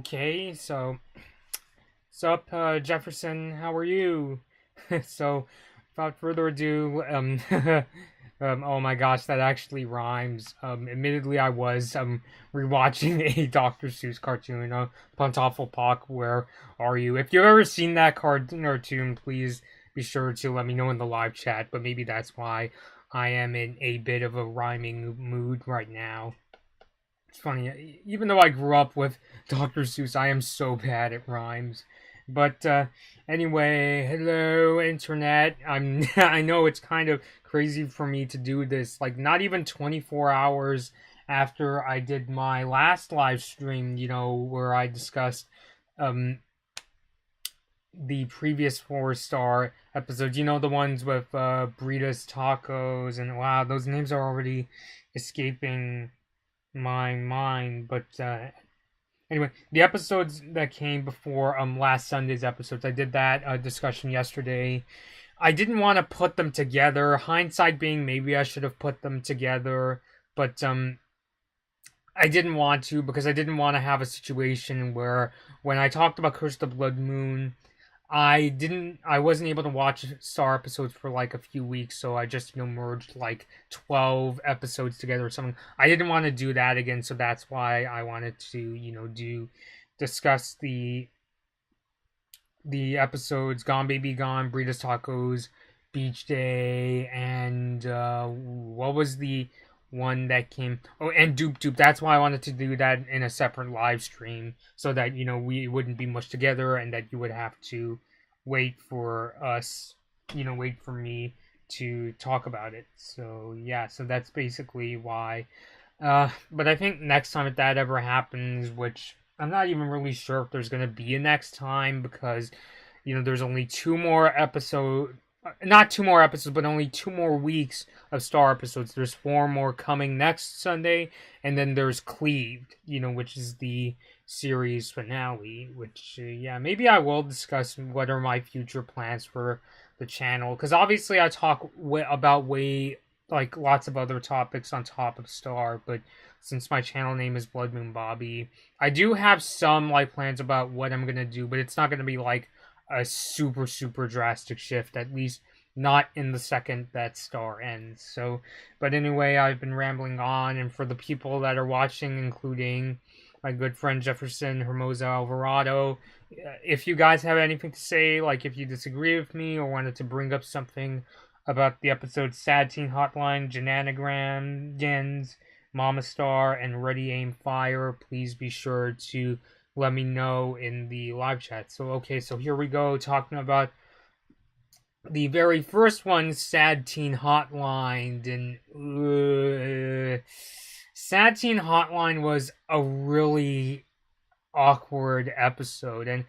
Okay, so sup, Jefferson? How are you? So, without further ado, oh my gosh, that actually rhymes. Admittedly, I was rewatching a Dr. Seuss cartoon, Pantoffelpock. Where are you? If you've ever seen that cartoon, please be sure to let me know in the live chat. But maybe that's why I am in a bit of a rhyming mood right now. It's funny, even though I grew up with Dr. Seuss, I am so bad at rhymes. But anyway, hello internet. I know it's kind of crazy for me to do this, like not even 24 hours after I did my last live stream, where I discussed um the previous 4-star episodes, the ones with Burritos Tacos, and wow, those names are already escaping my mind. But anyway, the episodes that came before last Sunday's episodes, I did that discussion yesterday. I didn't want to put them together. Hindsight being, maybe I should have put them together, but I didn't want to, because I didn't want to have a situation where when I talked about Curse the Blood Moon, I wasn't able to watch Star episodes for like a few weeks, so I just merged like 12 episodes together or something. I didn't want to do that again, so that's why I wanted to discuss the episodes Gone Baby Gone, Burritos Tacos, Beach Day, and what was the one that came? Oh, and Doop Doop. That's why I wanted to do that in a separate live stream, so that we wouldn't be mushed together, and that you would have to wait for us, wait for me to talk about it. So yeah, so that's basically why. But I think next time if that ever happens, which I'm not even really sure if there's gonna be a next time, because there's only two more episodes, not two more episodes, but only 2 more weeks of Star episodes. There's 4 more coming next Sunday, and then there's Cleaved, which is the series finale. Which, yeah, maybe I will discuss what are my future plans for the channel, because obviously I talk about way like lots of other topics on top of Star, but since my channel name is Blood Moon Bobby, I do have some like plans about what I'm gonna do, but it's not gonna be like a super drastic shift, at least not in the second that Star ends. So, but anyway, I've been rambling on, and for the people that are watching, including my good friend Jefferson Hermosa Alvarado, if you guys have anything to say, like if you disagree with me or wanted to bring up something about the episode Sad Teen Hotline, Jannanigans, Mama Star, and Ready Aim Fire, please be sure to let me know in the live chat. So, okay, so here we go, talking about the very first one, Sad Teen Hotline. And Sad Teen Hotline was a really awkward episode. And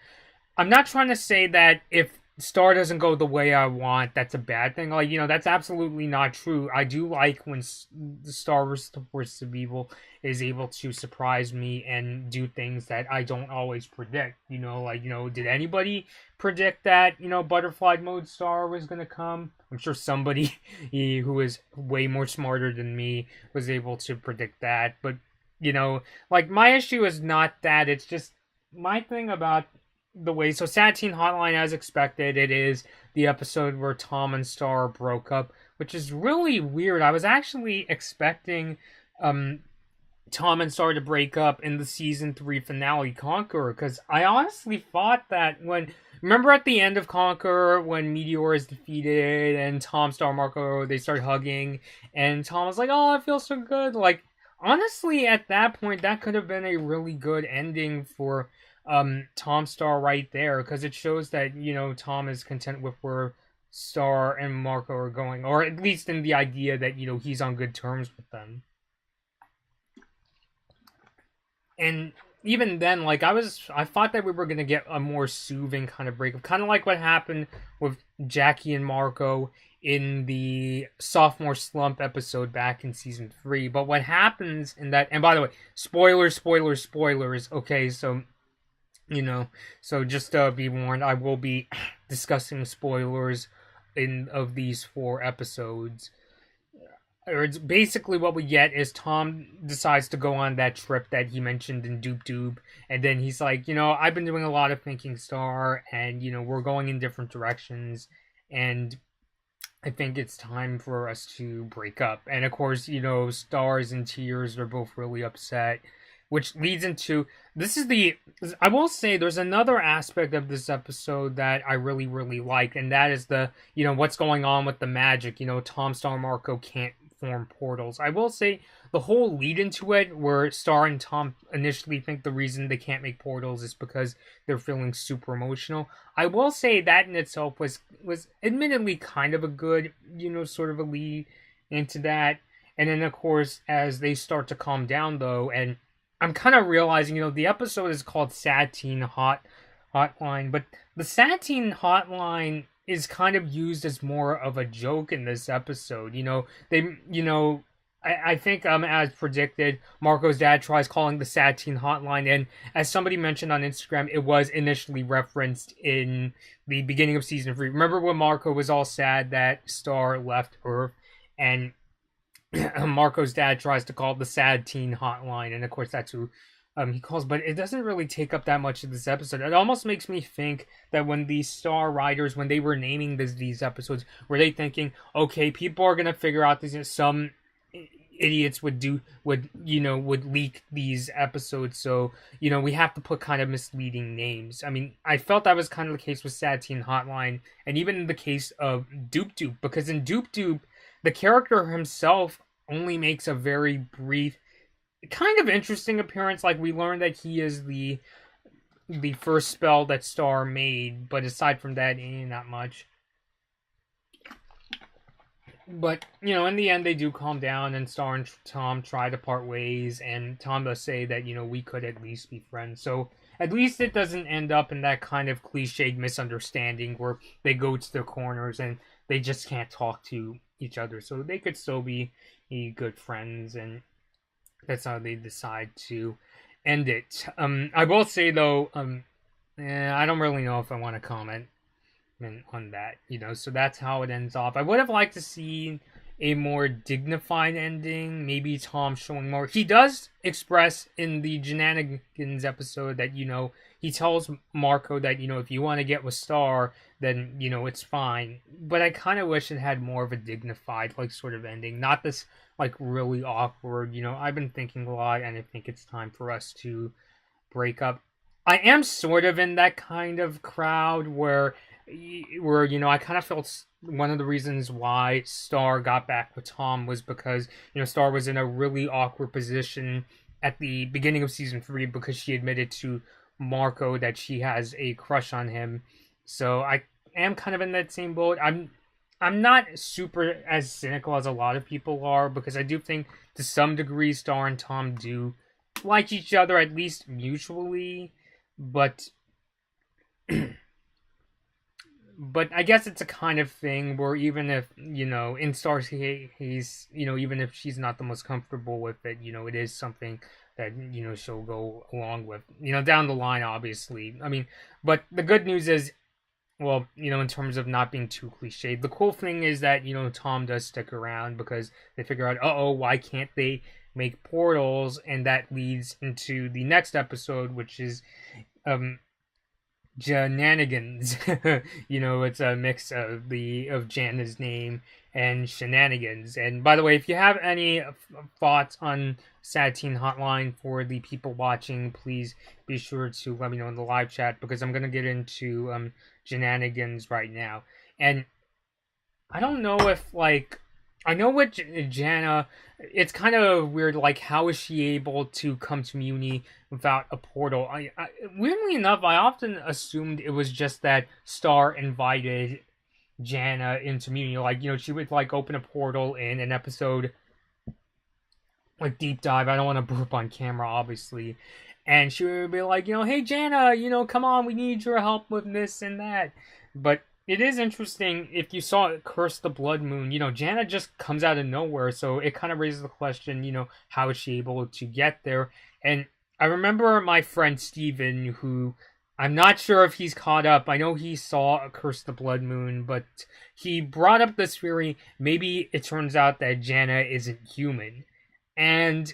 I'm not trying to say that if Star doesn't go the way I want, that's a bad thing. Like, that's absolutely not true. I do like when the Star vs. the Force of Evil is able to surprise me and do things that I don't always predict. Did anybody predict that, Butterfly Mode Star was going to come? I'm sure somebody who is way more smarter than me was able to predict that. But, like, my issue is not that. It's just my thing about the way. So Sad Teen Hotline, as expected, it is the episode where Tom and Star broke up, which is really weird. I was actually expecting Tom and Star to break up in the season 3 finale, Conqueror, because I honestly thought that remember at the end of Conqueror when Meteor is defeated and Tom, Star, Marco, they start hugging, and Tom was like, "Oh, it feels so good." Like, honestly, at that point, that could have been a really good ending for Tom Star right there, because it shows that Tom is content with where Star and Marco are going, or at least in the idea that he's on good terms with them. And even then, like, I thought that we were gonna get a more soothing kind of breakup, kind of like what happened with Jackie and Marco in the sophomore slump episode back in season 3. But what happens in that, and by the way, spoilers, okay, so so just be warned, I will be discussing spoilers of these 4 episodes. or it's basically what we get is Tom decides to go on that trip that he mentioned in Doop Doop, and then he's like, I've been doing a lot of thinking, Star, and we're going in different directions, and I think it's time for us to break up. And of course, Star's in tears, they're both really upset, which leads into I will say there's another aspect of this episode that I really, really like, and that is what's going on with the magic. Tom, Star, Marco can't form portals. I will say the whole lead into it, where Star and Tom initially think the reason they can't make portals is because they're feeling super emotional. I will say that in itself was admittedly kind of a good, sort of a lead into that. And then of course, as they start to calm down though, and I'm kind of realizing, the episode is called Sad Teen Hotline, but the Sad Teen Hotline is kind of used as more of a joke in this episode. I think as predicted, Marco's dad tries calling the Sad Teen Hotline, and as somebody mentioned on Instagram, it was initially referenced in the beginning of season 3. Remember when Marco was all sad that Star left Earth, and Marco's dad tries to call the Sad Teen Hotline, and of course that's who he calls, but it doesn't really take up that much of this episode. It almost makes me think that when the Star writers, when they were naming these episodes, were they thinking, okay, people are gonna figure out these, some idiots would leak these episodes, so we have to put kind of misleading names. I mean, I felt that was kind of the case with Sad Teen Hotline, and even in the case of Doop Doop, because in Doop Doop, the character himself only makes a very brief, kind of interesting appearance. Like, we learned that he is the first spell that Star made, but aside from that, not much. But, in the end, they do calm down, and Star and Tom try to part ways, and Tom does say that, we could at least be friends. So, at least it doesn't end up in that kind of cliched misunderstanding where they go to their corners and they just can't talk to each other. So, they could still be good friends, and that's how they decide to end it. I will say, though, I don't really know if I want to comment on that, so that's how it ends off. I would have liked to see a more dignified ending, maybe Tom showing more. He does express in the Jannanigans episode that, he tells Marco that, if you want to get with Star, then, it's fine. But I kind of wish it had more of a dignified, sort of ending, not this, really awkward, I've been thinking a lot, and I think it's time for us to break up. I am sort of in that kind of crowd where I kind of felt one of the reasons why Star got back with Tom was because, Star was in a really awkward position at the beginning of season 3 because she admitted to Marco that she has a crush on him. So I am kind of in that same boat. I'm not super as cynical as a lot of people are, because I do think to some degree Star and Tom do like each other, at least mutually, but but I guess it's a kind of thing where even if, in Star's case, even if she's not the most comfortable with it, it is something that, she'll go along with, down the line, obviously. I mean, but the good news is, well, in terms of not being too cliched, the cool thing is that, Tom does stick around because they figure out, why can't they make portals? And that leads into the next episode, which is, Jannanigans. It's a mix of Janna's name and Shenanigans. And by the way, if you have any thoughts on Sad Teen Hotline for the people watching, please be sure to let me know in the live chat, because I'm gonna get into Jannanigans right now. And I don't know if I know with Janna, it's kind of weird, how is she able to come to Muni without a portal? Weirdly enough, I often assumed it was just that Star invited Janna into Muni. She would, open a portal in an episode, Deep Dive. I don't want to burp on camera, obviously. And she would be like, hey, Janna, come on, we need your help with this and that. But it is interesting, if you saw Curse the Blood Moon, Janna just comes out of nowhere, so it kind of raises the question, how is she able to get there? And I remember my friend Steven, who I'm not sure if he's caught up. I know he saw a Curse of the Blood Moon, but he brought up this theory. Maybe it turns out that Janna isn't human. And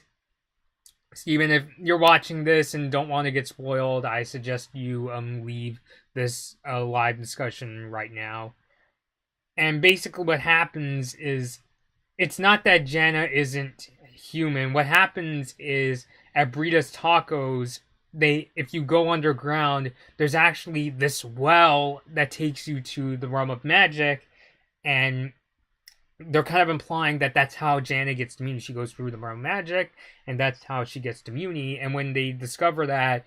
Steven, if you're watching this and don't want to get spoiled, I suggest you leave this live discussion right now. And basically what happens is, it's not that Janna isn't human. What happens is, at Brita's Tacos, if you go underground, there's actually this well that takes you to the realm of magic, and they're kind of implying that that's how Janna gets to Muni. She goes through the realm of magic, and that's how she gets to Muni. And when they discover that,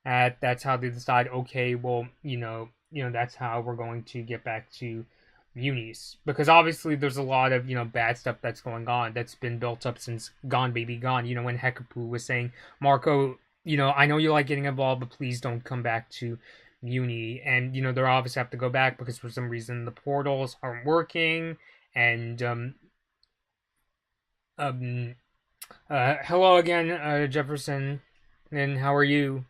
that's how they decide, okay, well, that's how we're going to get back to Munis. Because obviously there's a lot of, bad stuff that's going on that's been built up since Gone Baby Gone. When Hekapu was saying, Marco, I know you like getting involved, but please don't come back to Muni. And, they obviously have to go back because for some reason the portals aren't working. And, hello again, Jefferson. And how are you?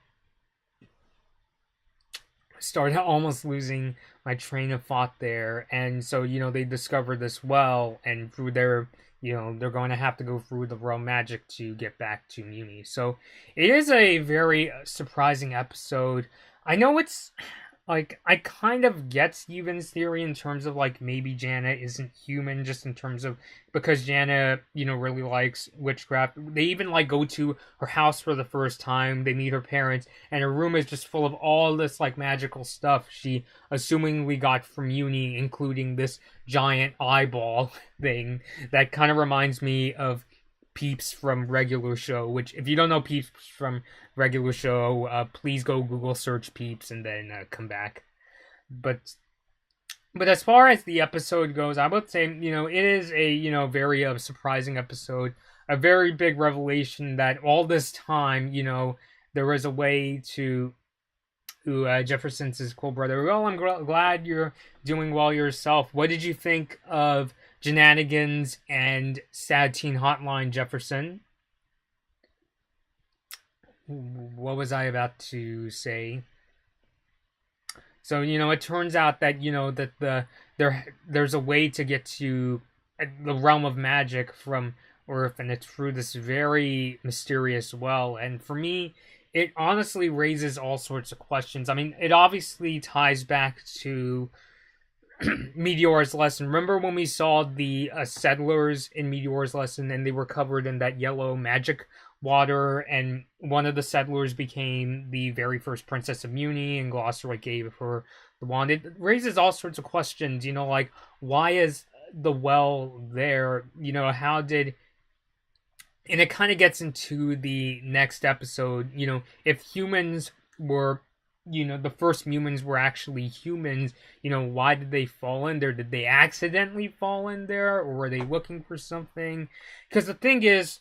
Started almost losing my train of thought there. And so, they discover this well, and through their, they're going to have to go through the realm magic to get back to Muni. So it is a very surprising episode. I know it's like, I kind of get Steven's theory in terms of like maybe Janna isn't human, just in terms of because Janna, really likes witchcraft. They even like go to her house for the first time. They meet her parents, and her room is just full of all this like magical stuff she assumingly got from Uni, including this giant eyeball thing that kind of reminds me of Peeps from Regular Show, which if you don't know Peeps from Regular Show, please go Google search Peeps and then come back. But as far as the episode goes, I would say, it is a, very surprising episode. A very big revelation that all this time, there was a way to Jefferson says, cool, brother. Well, I'm glad you're doing well yourself. What did you think of Jannanigans and Sad Teen Hotline, Jefferson? What was I about to say? So, it turns out that, that there's a way to get to the realm of magic from Earth, and it's through this very mysterious well. And for me, it honestly raises all sorts of questions. I mean, it obviously ties back to Meteor's Lesson. Remember when we saw the settlers in Meteor's Lesson, and they were covered in that yellow magic water, and one of the settlers became the very first princess of Muni, and Gloucester gave her the wand. It raises all sorts of questions, like, why is the well there? How did... And it kind of gets into the next episode, if humans were, the first humans were actually humans, why did they fall in there? Did they accidentally fall in there, or were they looking for something? Because the thing is,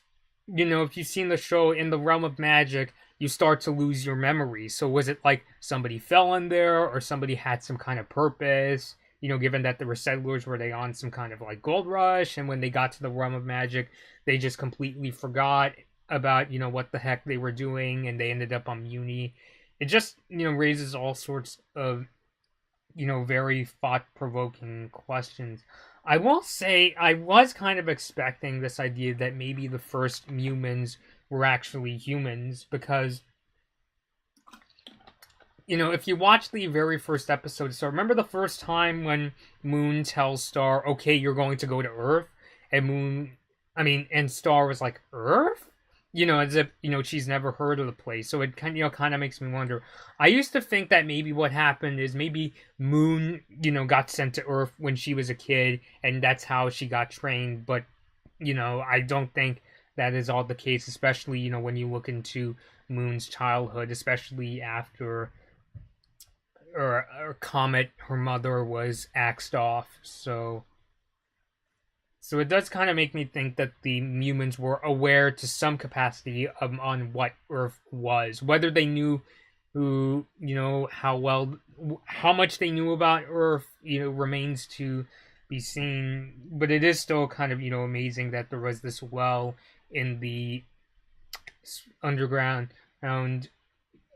if you've seen the show, in the realm of magic, you start to lose your memory. So was it like somebody fell in there, or somebody had some kind of purpose? Given that there were settlers, were they on some kind of like gold rush, and when they got to the realm of magic, they just completely forgot about, what the heck they were doing, and they ended up on Muni. It just, raises all sorts of, very thought-provoking questions. I will say, I was kind of expecting this idea that maybe the first Mewmans were actually humans, because if you watch the very first episode, so remember the first time when Moon tells Star, okay, you're going to go to Earth, and Star was like, Earth? As if, she's never heard of the place, so it kind of makes me wonder. I used to think that maybe what happened is maybe Moon, got sent to Earth when she was a kid, and that's how she got trained, but, I don't think that is all the case, especially, when you look into Moon's childhood, especially after... Or Comet, her mother, was axed off, so it does kind of make me think that the Mewmans were aware to some capacity on what Earth was. Whether they knew how much they knew about Earth, remains to be seen. But it is still kind of, amazing that there was this well in the underground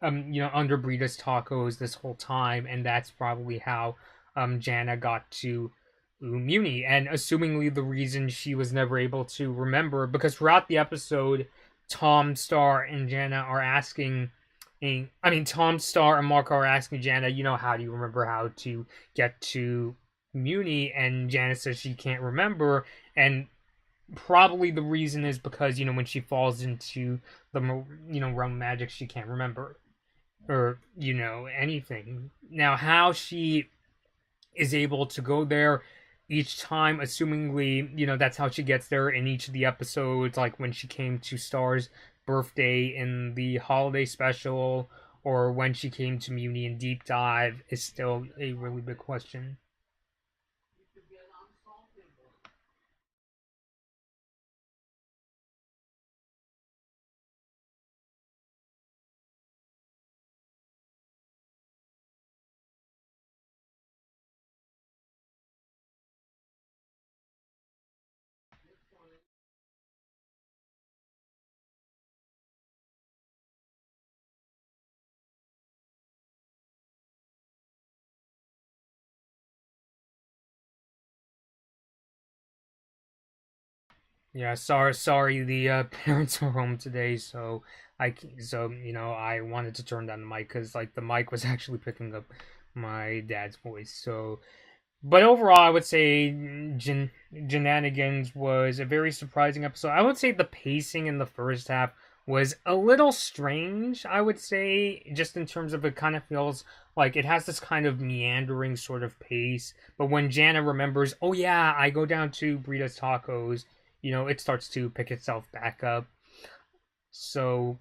under Brita's tacos this whole time, and that's probably how Jana got to Muni, and assumingly the reason she was never able to remember, because throughout the episode, Tom, Star, and Jana are asking, Tom, Star, and Marco are asking Jana, how do you remember how to get to Muni? And Jana says she can't remember, and probably the reason is because, when she falls into the, realm of magic, she can't remember, or, anything. Now, how she is able to go there each time, assumingly, that's how she gets there in each of the episodes, like when she came to Star's birthday in the holiday special, or when she came to Muni in Deep Dive, is still a really big question. Yeah, sorry. The parents are home today, so I wanted to turn down the mic because like the mic was actually picking up my dad's voice. So, but overall, I would say Jannanigans was a very surprising episode. I would say the pacing in the first half was a little strange. I would say just in terms of it kind of feels like it has this kind of meandering sort of pace. But when Jana remembers, oh yeah, I go down to Brita's Tacos, it starts to pick itself back up. So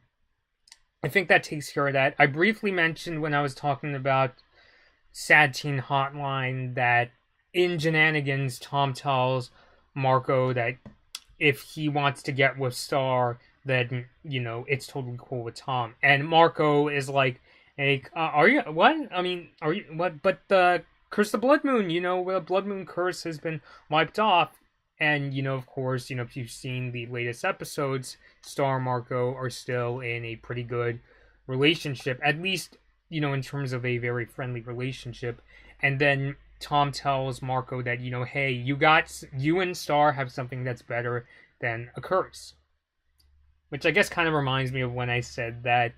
I think that takes care of that. I briefly mentioned when I was talking about Sad Teen Hotline that in Jannanigans, Tom tells Marco that if he wants to get with Star, then, it's totally cool with Tom. And Marco is like, hey, are you, what? Are you, what? But the Curse of the Blood Moon, the Blood Moon curse has been wiped off. And, of course, if you've seen the latest episodes, Star and Marco are still in a pretty good relationship, at least, in terms of a very friendly relationship. And then Tom tells Marco that, hey, you and Star have something that's better than a curse. Which I guess kind of reminds me of when I said that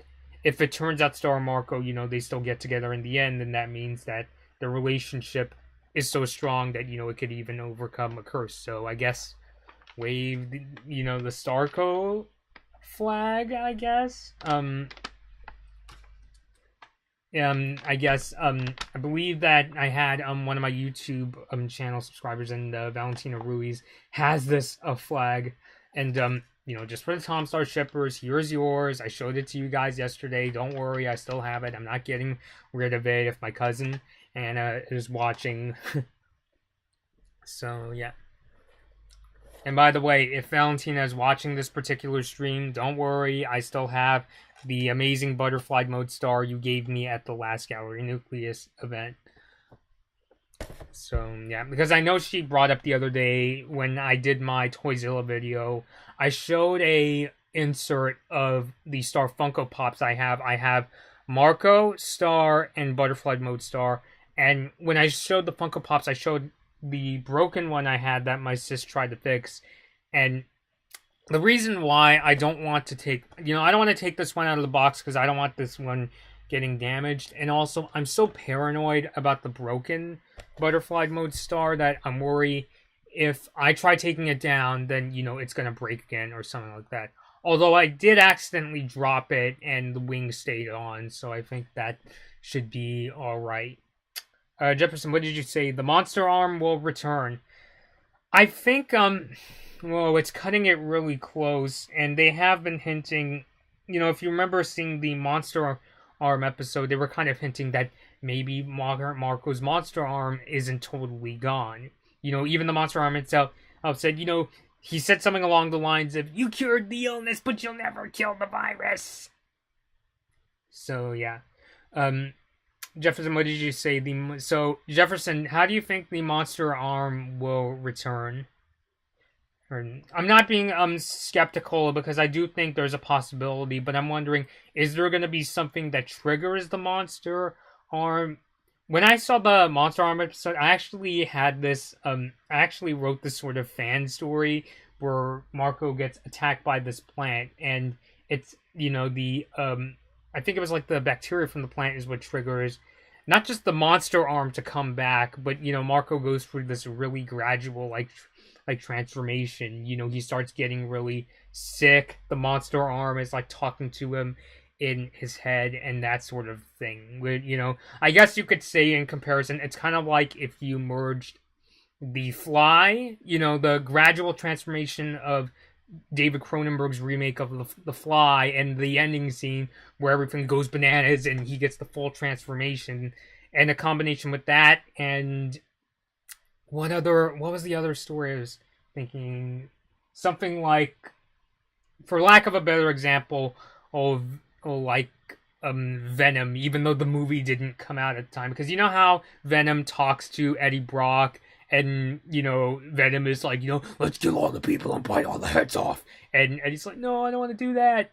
if it turns out Star and Marco, they still get together in the end, then that means that the relationship is so strong that it could even overcome a curse. So I guess wave the Starco flag, I guess. I guess I believe that I had one of my YouTube channel subscribers, and Valentina Ruiz has this flag, and just for the Tom Star shippers, here's yours. I showed it to you guys yesterday. Don't worry, I still have it. I'm not getting rid of it if my cousin Anna is watching. So yeah. And by the way, if Valentina is watching this particular stream, don't worry, I still have the amazing butterfly mode star you gave me at the last Gallery Nucleus event. So yeah, because I know she brought up the other day when I did my Toyzilla video, I showed a insert of the Star Funko Pops I have. I have Marco, Star, and Butterfly Mode Star. And when I showed the Funko Pops, I showed the broken one I had that my sis tried to fix. And the reason why I don't want to take, I don't want to take this one out of the box because I don't want this one getting damaged. And also, I'm so paranoid about the broken Butterfly Mode Star that I'm worried if I try taking it down, then, it's going to break again or something like that. Although I did accidentally drop it and the wing stayed on, so I think that should be alright. Jefferson, what did you say? The monster arm will return. I think, well, it's cutting it really close, and they have been hinting, if you remember seeing the monster arm episode, they were kind of hinting that maybe Marco's monster arm isn't totally gone. Even the monster arm itself said, he said something along the lines of, you cured the illness, but you'll never kill the virus. So, yeah. Jefferson, what did you say? So, Jefferson, how do you think the monster arm will return? I'm not being skeptical because I do think there's a possibility, but I'm wondering, is there going to be something that triggers the monster arm? When I saw the monster arm episode, I actually had this I actually wrote this sort of fan story where Marco gets attacked by this plant, and it's, you know, the I think it was like the bacteria from the plant is what triggers not just the monster arm to come back, but, you know, Marco goes through this really gradual like transformation. You know, he starts getting really sick. The monster arm is like talking to him in his head and that sort of thing. You know, I guess you could say in comparison, it's kind of like if you merged The Fly, you know, the gradual transformation of David Cronenberg's remake of the Fly, and the ending scene where everything goes bananas and he gets the full transformation, and a combination with that and what was the other story I was thinking? Something like, for lack of a better example, of like Venom, even though the movie didn't come out at the time, because you know how Venom talks to Eddie Brock, and, you know, Venom is like, you know, let's kill all the people and bite all the heads off, and Eddie's like, no, I don't want to do that.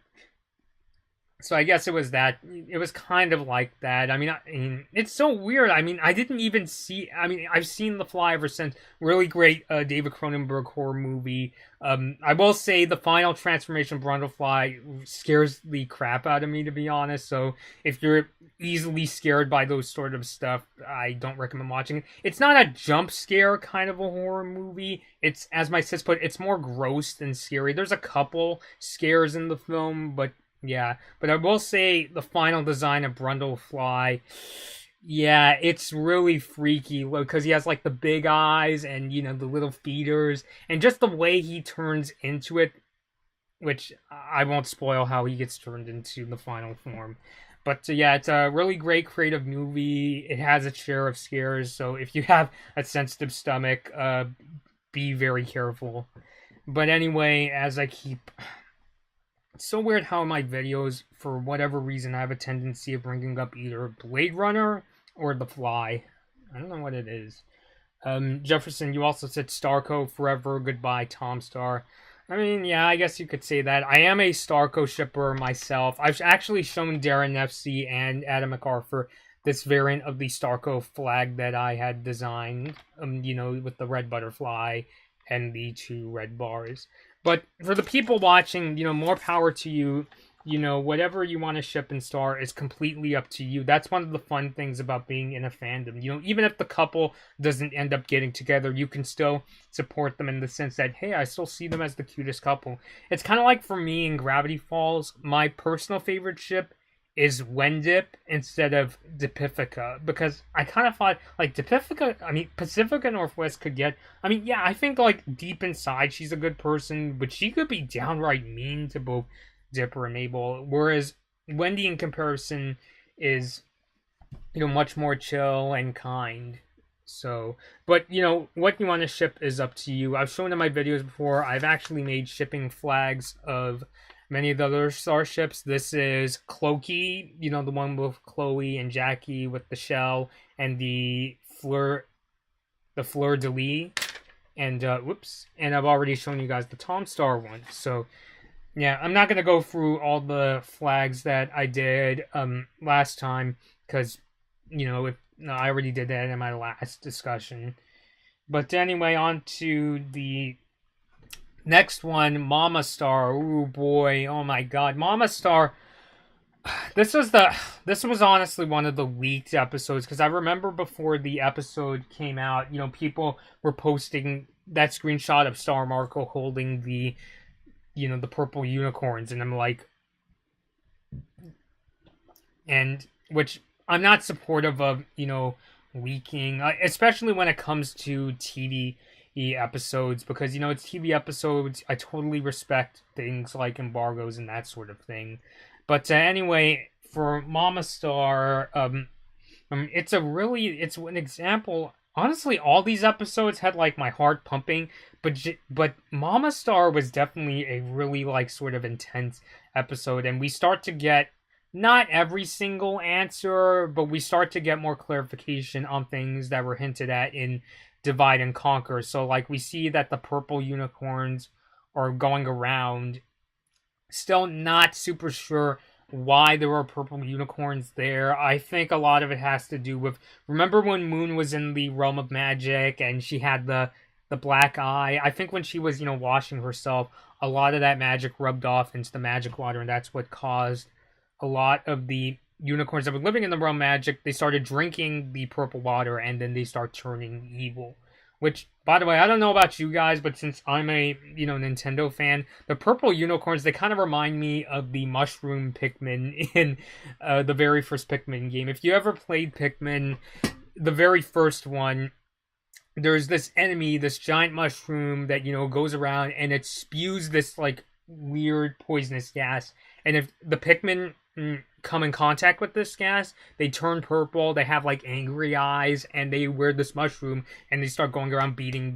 So I guess it was that. It was kind of like that. I mean, it's so weird. I mean, I didn't even see. I mean, I've seen The Fly ever since. Really great David Cronenberg horror movie. I will say the final transformation of Brundlefly scares the crap out of me, to be honest. So if you're easily scared by those sort of stuff, I don't recommend watching it. It's not a jump scare kind of a horror movie. It's, as my sis put, it's more gross than scary. There's a couple scares in the film, but yeah, but I will say the final design of Brundlefly, yeah, it's really freaky because he has like the big eyes and, you know, the little feeders, and just the way he turns into it, which I won't spoil how he gets turned into the final form. But yeah, it's a really great creative movie. It has its share of scares, so if you have a sensitive stomach, be very careful. But anyway, as I keep... It's so weird how my videos, for whatever reason, I have a tendency of bringing up either Blade Runner or The Fly. I don't know what it is. Jefferson, you also said Starco forever, goodbye Tom Star. I mean, yeah, I guess you could say that. I am a Starco shipper myself. I've actually shown Darren Nefsey and Adam MacArthur this variant of the Starco flag that I had designed, you know, with the red butterfly and the two red bars. But for the people watching, you know, more power to you. You know, whatever you want to ship and star is completely up to you. That's one of the fun things about being in a fandom. You know, even if the couple doesn't end up getting together, you can still support them in the sense that, hey, I still see them as the cutest couple. It's kind of like for me in Gravity Falls, my personal favorite ship is Wendip instead of Depifica, because I kind of thought, like, Pacifica Northwest could get, yeah, I think, like, deep inside she's a good person, but she could be downright mean to both Dipper and Mabel, whereas Wendy, in comparison, is, you know, much more chill and kind. So, but, you know, what you want to ship is up to you. I've shown in my videos before, I've actually made shipping flags of many of the other starships. This is Clokey, you know, the one with Chloe and Jackie with the shell, and the Fleur de Lis, and and I've already shown you guys the Tom Star one. So yeah, I'm not gonna go through all the flags that I did last time, because, you know, I already did that in my last discussion. But anyway, on to the next one, Mama Star. Oh boy, oh my god, Mama Star. This was honestly one of the leaked episodes, because I remember before the episode came out, you know, people were posting that screenshot of Star Marco holding the, you know, the purple unicorns, and I'm like, and which I'm not supportive of, you know, leaking, especially when it comes to TV episodes, because, you know, it's TV episodes. I totally respect things like embargoes and that sort of thing. But anyway, for Mama Star, it's an example. Honestly, all these episodes had like my heart pumping, but Mama Star was definitely a really like sort of intense episode, and we start to get not every single answer, but we start to get more clarification on things that were hinted at in divide and conquer. So like we see that the purple unicorns are going around. Still not super sure why there were purple unicorns there. I think a lot of it has to do with, remember when Moon was in the realm of magic and she had the black eye? I think when she was, washing herself, a lot of that magic rubbed off into the magic water, and that's what caused a lot of the unicorns that were living in the realm of magic, they started drinking the purple water and then they start turning evil. Which, by the way, I don't know about you guys, but since I'm a, Nintendo fan, the purple unicorns, they kind of remind me of the mushroom Pikmin in the very first Pikmin game. If you ever played Pikmin, the very first one, there's this enemy, this giant mushroom that, goes around and it spews this, like, weird poisonous gas. And if the Pikmin come in contact with this gas, they turn purple, they have like angry eyes, and they wear this mushroom and they start going around beating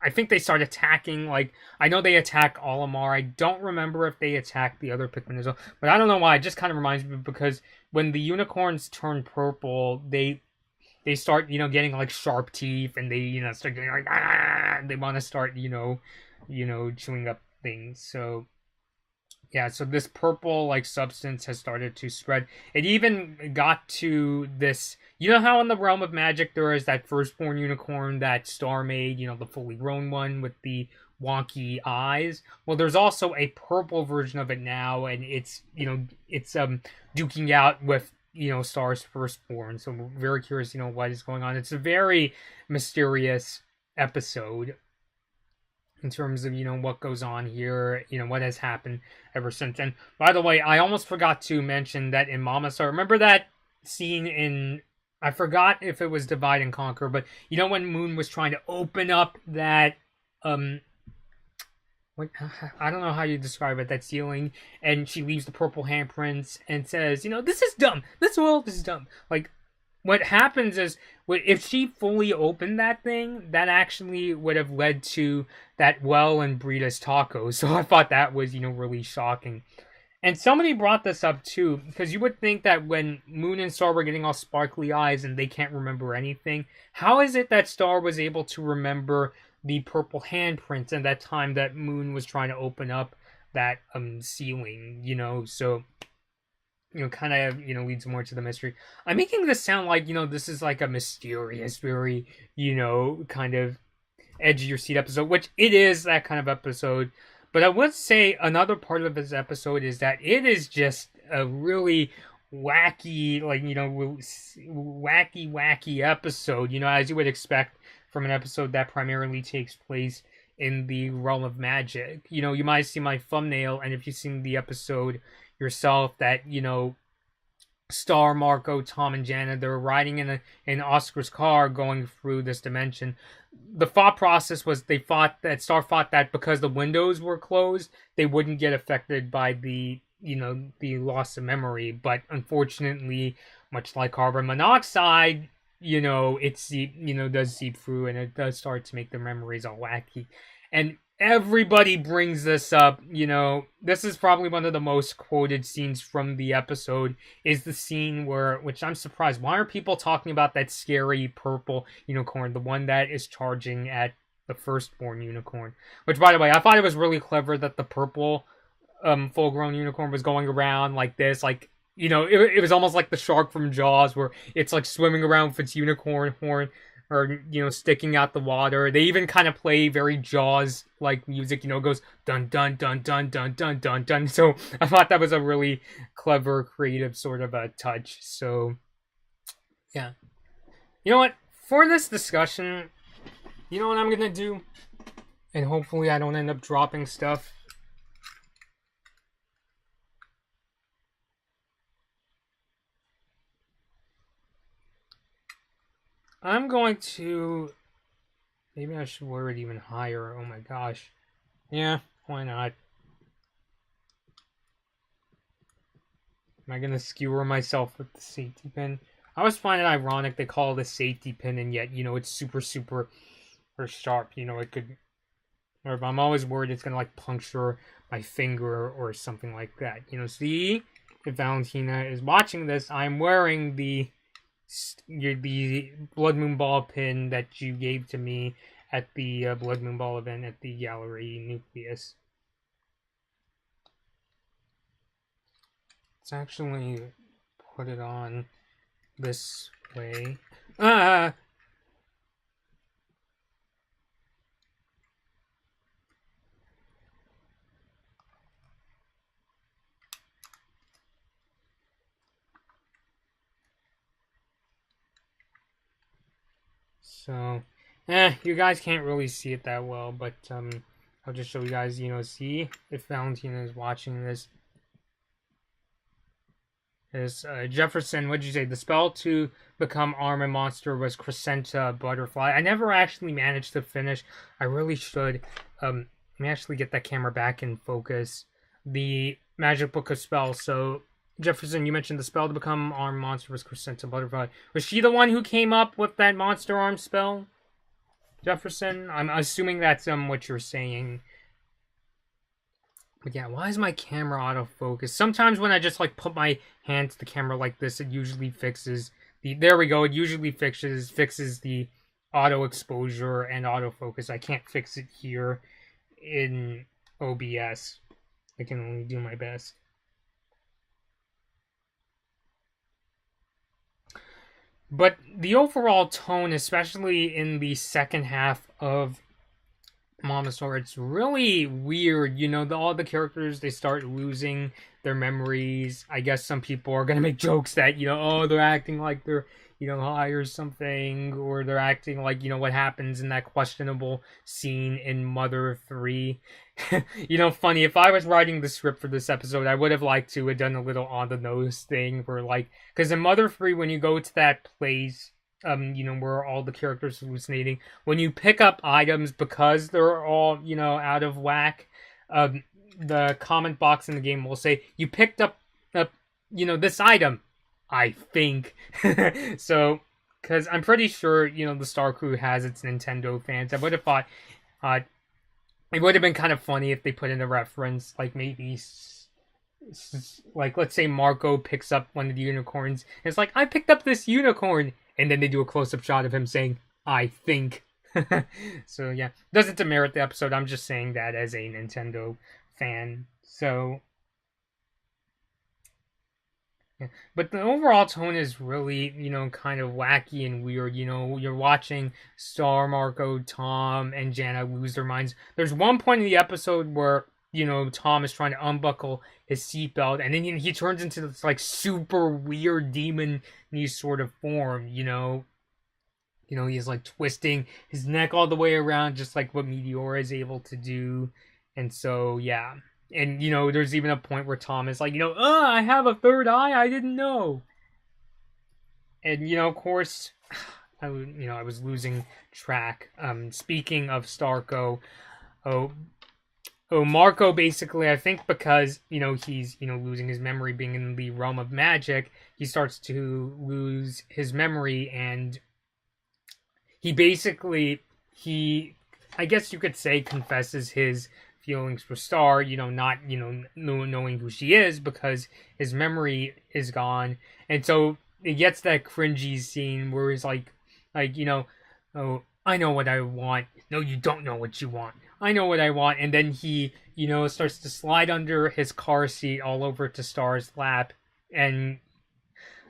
I think they start attacking, like, I know they attack Olimar. I don't remember if they attack the other Pikmin as well, but I don't know why. It just kind of reminds me, because when the unicorns turn purple, they start, getting like sharp teeth, and they, start getting like, they want to start, chewing up things. So yeah, so this purple, like, substance has started to spread. It even got to this... You know how in the realm of magic there is that firstborn unicorn that Star made, the fully grown one with the wonky eyes? Well, there's also a purple version of it now, and it's, it's duking out with, Star's firstborn. So we're very curious, what is going on. It's a very mysterious episode in terms of, what goes on here, what has happened ever since. And by the way, I almost forgot to mention that in Mama Star, remember that scene in, I forgot if it was Divide and Conquer, but when Moon was trying to open up that, I don't know how you describe it, that ceiling, and she leaves the purple handprints and says, this is dumb, this world is dumb. Like, what happens is, if she fully opened that thing, that actually would have led to that well in Brita's tacos. So I thought that was, really shocking. And somebody brought this up too, because you would think that when Moon and Star were getting all sparkly eyes and they can't remember anything, how is it that Star was able to remember the purple handprints at that time that Moon was trying to open up that ceiling, so... kind of, leads more to the mystery. I'm making this sound like, this is like a mysterious, very, kind of edge of your seat episode, which it is that kind of episode. But I would say another part of this episode is that it is just a really wacky, like, wacky episode, as you would expect from an episode that primarily takes place in the realm of magic. You might see my thumbnail, and if you've seen the episode yourself, that Star, Marco, Tom, and Janet, they're riding in Oscar's car going through this dimension. The thought process was Star thought that because the windows were closed, they wouldn't get affected by the loss of memory. But unfortunately, much like carbon monoxide, it does seep through, and it does start to make the memories all wacky. And everybody brings this up, this is probably one of the most quoted scenes from the episode, is the scene which I'm surprised, why are people talking about that scary purple unicorn, the one that is charging at the firstborn unicorn? Which, by the way, I thought it was really clever that the purple full-grown unicorn was going around like this, like, it was almost like the shark from Jaws, where it's like swimming around with its unicorn horn, or, sticking out the water. They even kind of play very Jaws-like music, it goes dun dun dun dun dun dun dun dun. So I thought that was a really clever, creative sort of a touch. So, yeah. You know what? For this discussion, you know what I'm gonna do? And hopefully I don't end up dropping stuff. I'm going to... Maybe I should wear it even higher. Oh my gosh. Yeah, why not? Am I going to skewer myself with the safety pin? I always find it ironic they call it a safety pin, and yet, it's super, super sharp. It could... Or I'm always worried it's going to, like, puncture my finger or something like that. See? If Valentina is watching this, I'm wearing the the Blood Moon Ball pin that you gave to me at the Blood Moon Ball event at the Gallery Nucleus. Let's actually put it on this way. So, you guys can't really see it that well, but I'll just show you guys, see if Valentina is watching this. Is Jefferson, what'd you say? The spell to become Armor Monster was Crescenta Butterfly. I never actually managed to finish. I really should. Let me actually get that camera back in focus. The Magic Book of Spells. So, Jefferson, you mentioned the spell to become Arm Monster was Crescenta Butterfly. Was she the one who came up with that Monster Arm spell? Jefferson? I'm assuming that's what you're saying. But yeah, why is my camera autofocus? Sometimes when I just put my hand to the camera like this, it usually fixes the... There we go. It usually fixes the auto exposure and autofocus. I can't fix it here in OBS. I can only do my best. But the overall tone, especially in the second half of Momosaur, it's really weird. All the characters, they start losing their memories. I guess some people are going to make jokes that, oh, they're acting like they're, high or something. Or they're acting like, what happens in that questionable scene in Mother 3. Funny, if I was writing the script for this episode, I would have liked to have done a little on-the-nose thing where, because in Mother 3, when you go to that place, where all the characters are hallucinating, when you pick up items, because they're all, out of whack, the comment box in the game will say, you picked up, this item, I think. So, because I'm pretty sure, the Star Crew has its Nintendo fans. I would have thought, it would have been kind of funny if they put in a reference, maybe, let's say Marco picks up one of the unicorns, and it's I picked up this unicorn, and then they do a close-up shot of him saying, I think. So, yeah. Doesn't demerit the episode, I'm just saying that as a Nintendo fan. So, yeah. But the overall tone is really, kind of wacky and weird. You're watching Star, Marco, Tom, and Jana lose their minds. There's one point in the episode where, Tom is trying to unbuckle his seatbelt, and then he turns into this, super weird demon-y sort of form, he's, twisting his neck all the way around, just like what Meteora is able to do. And so, yeah. And, there's even a point where Tom is I have a third eye, I didn't know. And, of course, I was losing track. Speaking of Starco, Marco, basically, I think because, he's, losing his memory being in the realm of magic, he starts to lose his memory, and he basically, I guess you could say, confesses his feelings for Star, not, knowing who she is, because his memory is gone. And so it gets that cringy scene where he's oh, I know what I want. No, you don't know what you want. I know what I want. And then he, starts to slide under his car seat all over to Star's lap. And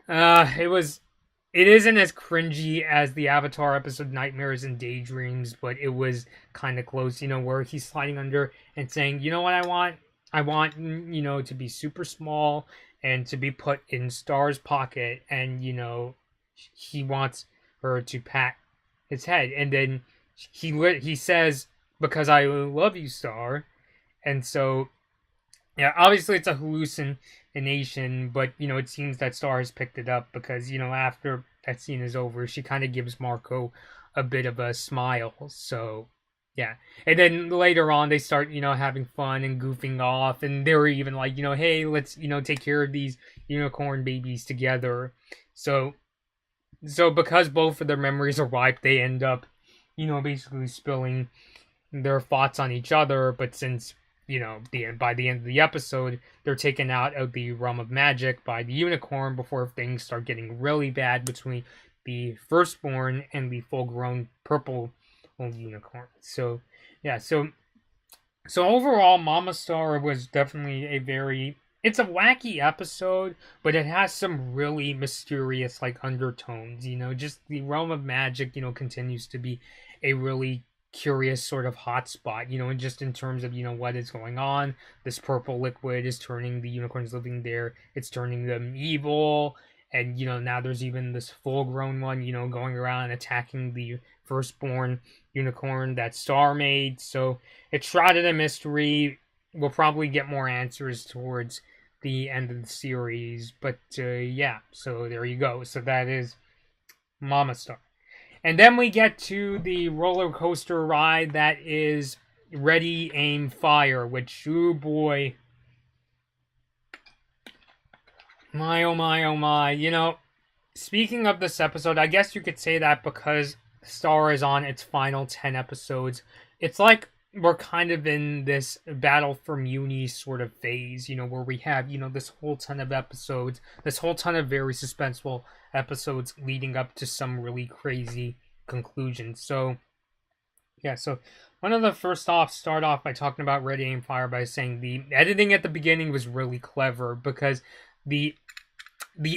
it isn't as cringy as the Avatar episode Nightmares and Daydreams, but it was kind of close, where he's sliding under and saying, you know what I want? I want, to be super small and to be put in Star's pocket. And, he wants her to pat his head. And then he says, because I love you, Star. And so, yeah, obviously it's a hallucination, but, it seems that Star has picked it up because, after that scene is over, she kind of gives Marco a bit of a smile. So, yeah. And then later on, they start, having fun and goofing off, and they're even hey, let's, take care of these unicorn babies together. So because both of their memories are wiped, they end up, basically spilling their thoughts on each other. But since by the end of the episode, they're taken out of the realm of magic by the unicorn before things start getting really bad between the firstborn and the full-grown purple unicorn. So yeah, so overall, Mama Star was definitely it's a wacky episode, but it has some really mysterious undertones. Just the realm of magic, continues to be a really curious sort of hotspot. And just in terms of what is going on. This purple liquid is turning the unicorns living there. It's turning them evil, and now there's even this full-grown one, going around and attacking the firstborn unicorn that Star made. So it's shrouded in mystery. We'll probably get more answers towards the end of the series, but yeah, so there you go. So that is Mama Star. And then we get to the roller coaster ride that is Ready, Aim, Fire, which, oh boy. My, oh my, oh my. Speaking of this episode, I guess you could say that because Star is on its final 10 episodes, it's like we're kind of in this battle for Mewni sort of phase, where we have, this whole ton of episodes, this whole ton of very suspenseful episodes leading up to some really crazy conclusions. So, yeah, so one of the start off by talking about Ready, Aim, Fire by saying the editing at the beginning was really clever because the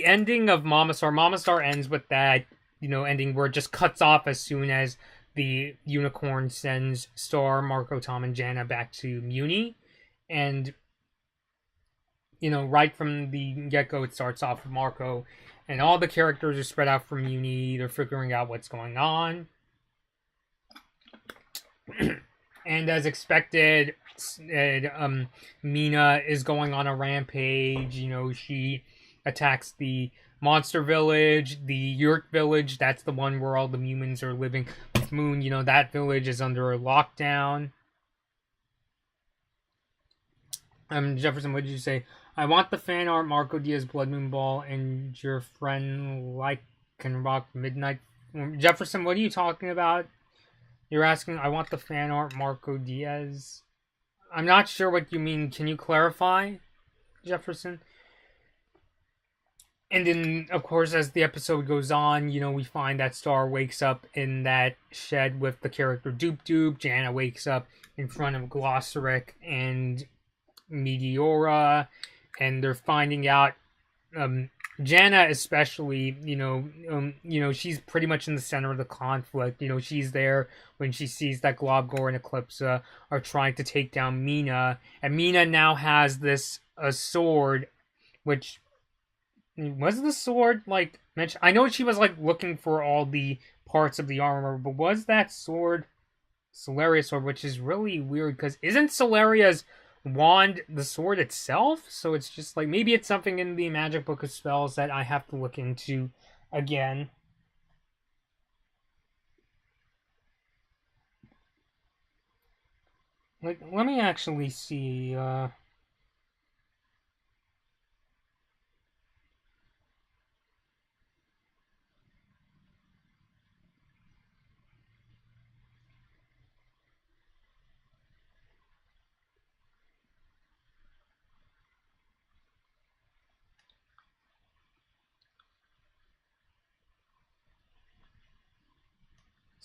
ending of Mama Star ends with that, ending where it just cuts off as soon as the unicorn sends Star, Marco, Tom, and Jana back to Mewni. And, right from the get-go, it starts off with Marco. And all the characters are spread out from Mewni. They're figuring out what's going on. And as expected, Mina is going on a rampage. She attacks the Monster Village, the Yurt Village. That's the one where all the Mewmans are living with Moon. That village is under a lockdown. Jefferson, what did you say? I want the fan art Marco Diaz Blood Moon Ball and your friend can rock midnight. Jefferson, what are you talking about? You're asking, I want the fan art Marco Diaz. I'm not sure what you mean. Can you clarify, Jefferson? And then, of course, as the episode goes on, we find that Star wakes up in that shed with the character Doop Doop. Jana wakes up in front of Glossaric and Meteora, and they're finding out, Jana especially, she's pretty much in the center of the conflict. She's there when she sees that Globgor and Eclipsa are trying to take down Mina, and Mina now has a sword, which... Was the sword, mentioned? I know she was, looking for all the parts of the armor, but was that sword Solaria's sword, which is really weird, because isn't Solaria's wand the sword itself? So it's just, maybe it's something in the Magic Book of Spells that I have to look into again. Let me actually see,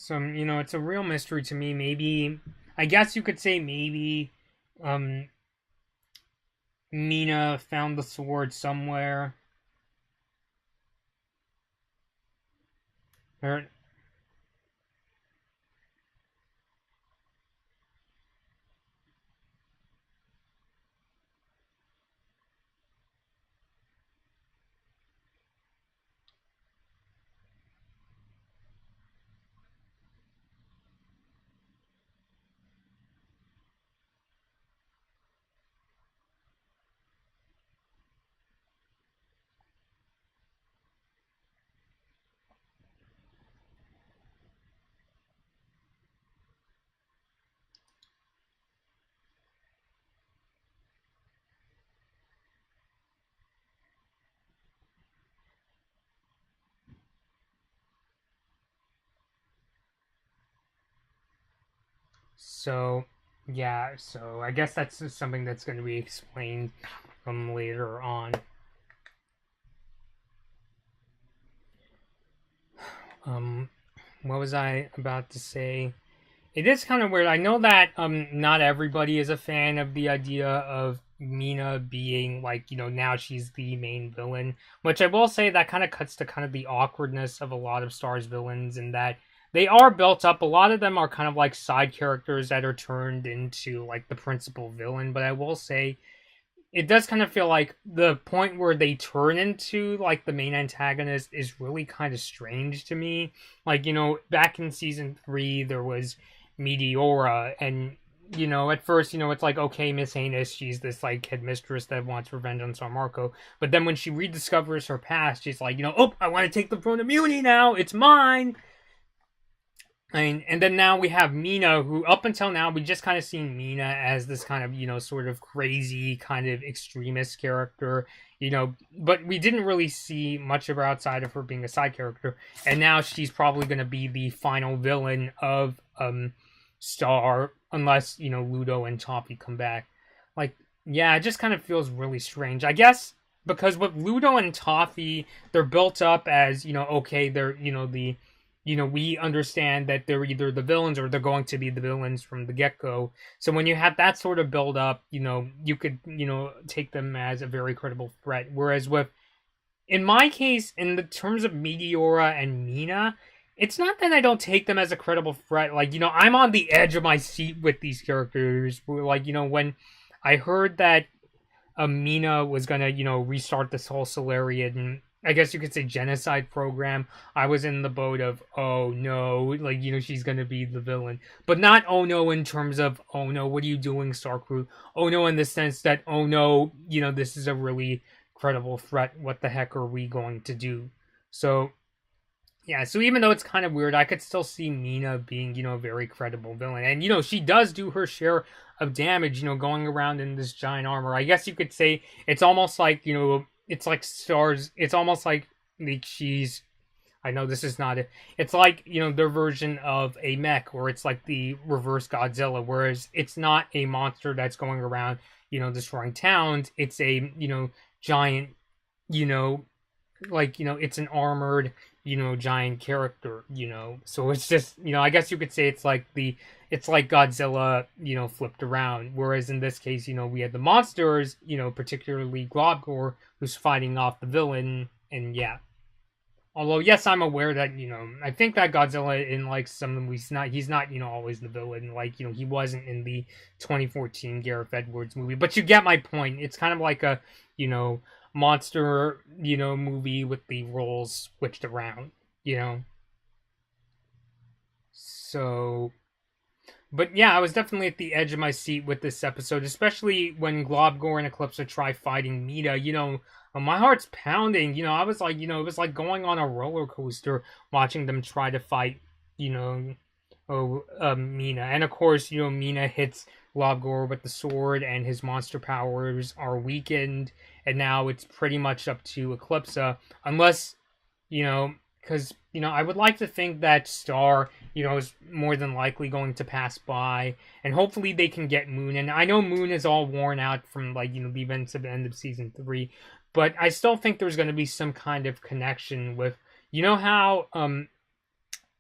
So, it's a real mystery to me. Maybe, I guess you could say maybe, Mina found the sword somewhere. Or, so, Yeah, so I guess that's just something that's going to be explained later on. Um, what was I about to say? It is kind of weird. I know that not everybody is a fan of the idea of Mina being like, now she's the main villain, which I will say that kind of cuts to kind of the awkwardness of a lot of Star's villains in that they are built up. A lot of them are kind of like side characters that are turned into like the principal villain, but I will say it does kind of feel like the point where they turn into like the main antagonist is really kind of strange to me. Like, back in season 3 there was Meteora, and at first, it's like, okay, Miss Heinous, she's this like headmistress that wants revenge on San Marco. But then when she rediscovers her past, she's like, oh, I want to take the throne of Muni now, it's mine. I mean, and then now we have Mina, who up until now we just kind of seen Mina as this kind of sort of crazy kind of extremist character, but we didn't really see much of her outside of her being a side character, and now she's probably going to be the final villain of Star, unless Ludo and Toffee come back. Like, yeah, it just kind of feels really strange. I guess because with Ludo and Toffee, they're built up as okay, they're the we understand that they're either the villains or they're going to be the villains from the get-go. So when you have that sort of build up, you could, take them as a very credible threat. Whereas in my case, in the terms of Meteora and Mina, it's not that I don't take them as a credible threat. Like, I'm on the edge of my seat with these characters. Like, when I heard that Mina was gonna, restart this whole Solarian, I guess you could say, genocide program, I was in the boat of, oh no, like, she's gonna be the villain. But not oh no in terms of, oh no, what are you doing, Star Crew? Oh no in the sense that, oh no, this is a really credible threat. What the heck are we going to do? So, yeah, so even though it's kind of weird, I could still see Mina being, a very credible villain. And, she does do her share of damage, going around in this giant armor. I guess you could say it's almost like, it's like Stars. It's almost like she's. I know this is not it. It's like their version of a mech, where it's like the reverse Godzilla, whereas it's not a monster that's going around destroying towns. It's a giant it's an armored giant character. So it's just I guess you could say it's like Godzilla flipped around, whereas in this case we had the monsters, particularly Globgor, who's fighting off the villain. And yeah, although yes, I'm aware that I think that Godzilla in like some of the movies, he's not always the villain. Like he wasn't in the 2014 Gareth Edwards movie, but you get my point. It's kind of like a monster movie with the roles switched around. So, but yeah, I was definitely at the edge of my seat with this episode, especially when Globgor and Eclipsa try fighting Mina. My heart's pounding. I was like, it was like going on a roller coaster watching them try to fight, Mina. And of course, Mina hits Globgor with the sword, and his monster powers are weakened, and now it's pretty much up to Eclipsa, unless, because, I would like to think that Star, is more than likely going to pass by, and hopefully they can get Moon. And I know Moon is all worn out from, like, the events of the end of season 3, but I still think there's going to be some kind of connection with, how,